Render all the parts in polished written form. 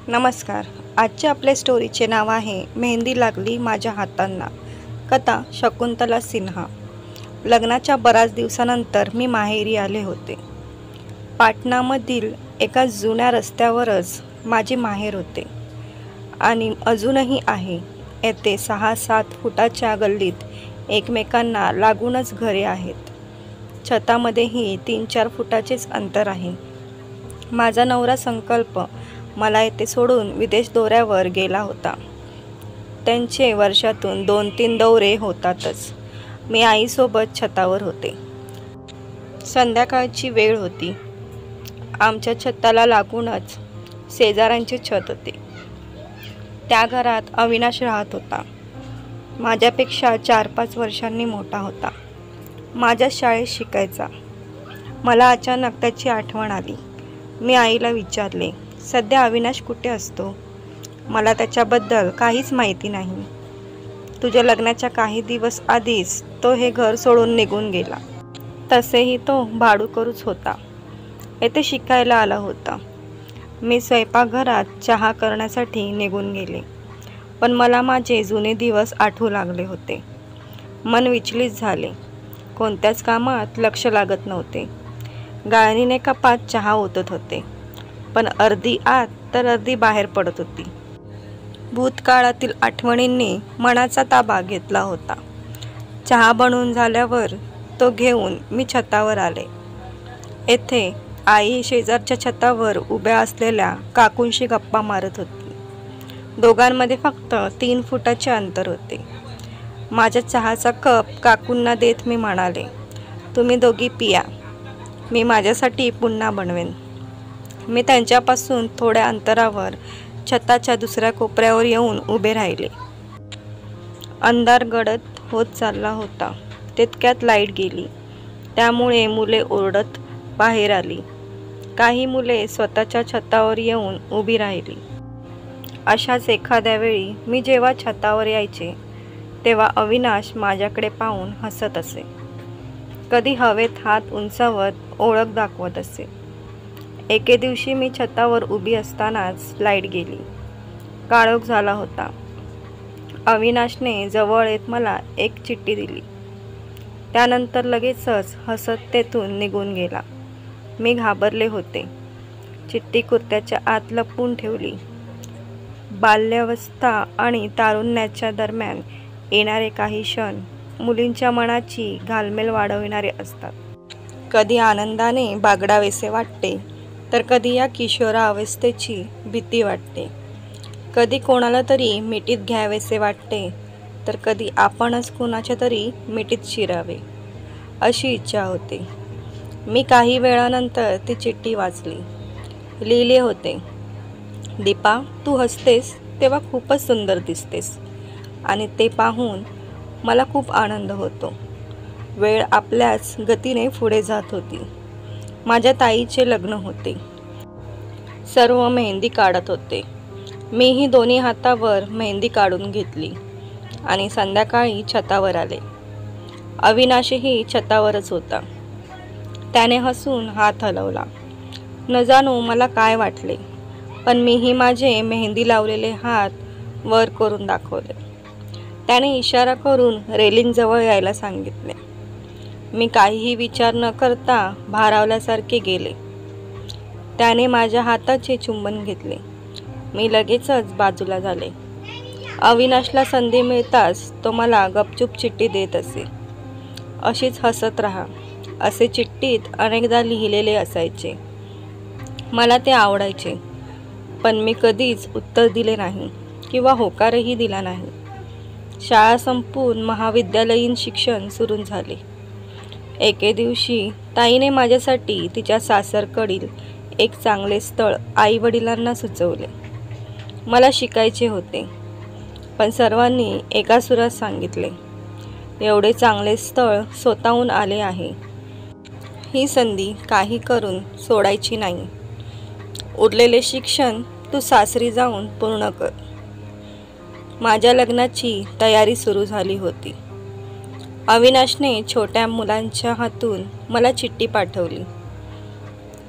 नमस्कार. आजच्या आपल्या स्टोरीचे नाव आहे मेहंदी लागली माझ्या हातांना. कथा शकुंतला सिन्हा. लग्नाच्या बऱ्याच दिवसानंतर मी माहेरी आले होते. पाटणामधील एका जुन्या रस्त्यावरच माझे माहेर होते आणि अजूनही आहे. येथे 6-7 फुटाच्या गल्लीत एकमेकांना लागूनच घरे आहेत. छतामध्येही 3-4 फुटाचेच अंतर आहे. माझा नवरा संकल्प मला येथे सोडून विदेश दौऱ्यावर गेला होता. त्यांचे वर्षातून 2-3 दौरे होतातच. मी आईसोबत छतावर होते. संध्याकाळची वेळ होती. आमच्या छताला लागूनच शेजाऱ्यांचे छत होते. त्या घरात अविनाश राहत होता. माझ्यापेक्षा 4-5 वर्षांनी मोठा होता. माझ्याच शाळेत शिकायचा. मला अचानक त्याची आठवण आली. मी आईला विचारले, सध्या अविनाश कुठे असतो? मला त्याच्याबद्दल काहीच माहिती नाही. तुझ्या लग्नाच्या काही दिवस आधीच तो हे घर सोडून निघून गेला. तसेही तो भाडूकरूच होता. येथे शिकायला आला होता. मी स्वयंपाकघरात चहा करण्यासाठी निघून गेले. पण मला माझे जुने दिवस आठवू लागले होते. मन विचलित झाले. कोणत्याच कामात लक्ष लागत नव्हते. गाळणीने कपात चहा ओतत होते, पण अर्धी आत तर अर्धी बाहेर पडत होती. भूतकाळातील आठवणींनी मनाचा ताबा घेतला होता. चहा बनवून झाल्यावर तो घेऊन मी छतावर आले. येथे आई शेजारच्या छतावर उभ्या असलेल्या काकूंशी गप्पा मारत होती. दोघांमध्ये फक्त 3 फुटाचे अंतर होते. माझ्या चहाचा कप काकूंना देत मी म्हणाले, तुम्ही दोघी पिया, मी माझ्यासाठी पुन्हा बनवेन. मी त्यांच्यापासून थोड्या अंतरावर छताच्या दुसऱ्या कोपऱ्यावर येऊन उभे राहिले. अंधार गडद होत चालला होता. तितक्यात लाईट गेली. त्यामुळे मुले ओरडत बाहेर आली. काही मुले स्वतःच्या छतावर येऊन उभी राहिली. अशाच एखाद्या वेळी मी जेव्हा छतावर यायचे तेव्हा अविनाश माझ्याकडे पाहून हसत असे. कधी हवेत हात उंचावत ओळख दाखवत असे. एके दिवशी मी छतावर उभी असतानाच लाईट गेली. काळोख झाला होता. अविनाशने जवळ येत मला एक चिठ्ठी दिली. त्यानंतर लगेचच हसत तेथून निघून गेला. मी घाबरले होते. चिठ्ठी कुर्त्याच्या आत लपवून ठेवली. बाल्यावस्था आणि तारुण्याच्या दरम्यान येणारे काही क्षण मुलींच्या मनाची घालमेल वाढविणारे असतात. कधी आनंदाने बागडावेसे वाटते, तर कधी या किशोरावस्थेची भीती वाटते. कधी कोणाला तरी मिठीत घ्यावेसे वाटते, तर कधी आपणच कोणाच्या तरी मिठीत शिरावे अशी इच्छा होते. मी काही वेळानंतर ती चिठ्ठी वाचली. लिहिले होते, दीपा, तू हसतेस तेव्हा खूपच सुंदर दिसतेस आणि ते पाहून मला खूप आनंद होतो. वेळ आपल्याच गतीने पुढे जात होती. माझ्या ताईचे लग्न होते. सर्व मेहंदी काढत होते. मीही दोन्ही हातावर मेहंदी काढून घेतली आणि संध्याकाळी छतावर आले. अविनाशही छतावरच होता. त्याने हसून हात हलवला. न जाणू मला काय वाटले, पण मीही माझे मेहंदी लावलेले हात वर करून दाखवले. त्याने इशारा करून रेलिंगजवळ यायला सांगितले. मी काहीही विचार न करता भारावल्यासारखे गेले. त्याने माझ्या हाताचे चुंबन घेतले. मी लगेचच बाजूला झाले. अविनाशला संधी मिळताच तो मला गपचूप चिठ्ठी देत असे. अशीच हसत राहा असे चिठ्ठीत अनेकदा लिहिलेले असायचे. मला ते आवडायचे, पण मी कधीच उत्तर दिले नाही किंवा होकारही दिला नाही. शाळा संपून महाविद्यालयीन शिक्षण सुरू झाले. एके दिवशी ताईने माझ्यासाठी तिच्या सासरकडील एक चांगले स्थळ आईवडिलांना सुचवले. मला शिकायचे होते, पण सर्वांनी एका सुरात सांगितले, एवढे चांगले स्थळ स्वतःहून आले आहे. ही संधी काही करून सोडायची नाही. उरलेले शिक्षण तू सासरी जाऊन पूर्ण कर. माझ्या लग्नाची तयारी सुरू झाली होती. अविनाशने छोट्या मुलांच्या हातून मला चिठ्ठी पाठवली.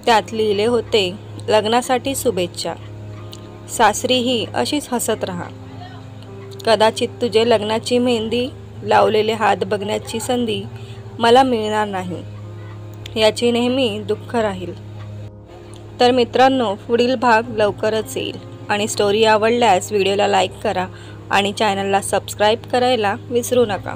त्यात लिहिले होते, लग्नासाठी शुभेच्छा. सासरीही अशीच हसत राहा. कदाचित तुझे लग्नाची मेहंदी लावलेले हात बघण्याची संधी मला मिळणार नाही, याची नेहमी दुःख राहील. तर मित्रांनो, पुढील भाग लवकरच येईल. आणि स्टोरी आवडल्यास व्हिडिओला लाईक करा आणि चॅनलला सबस्क्राईब करायला विसरू नका.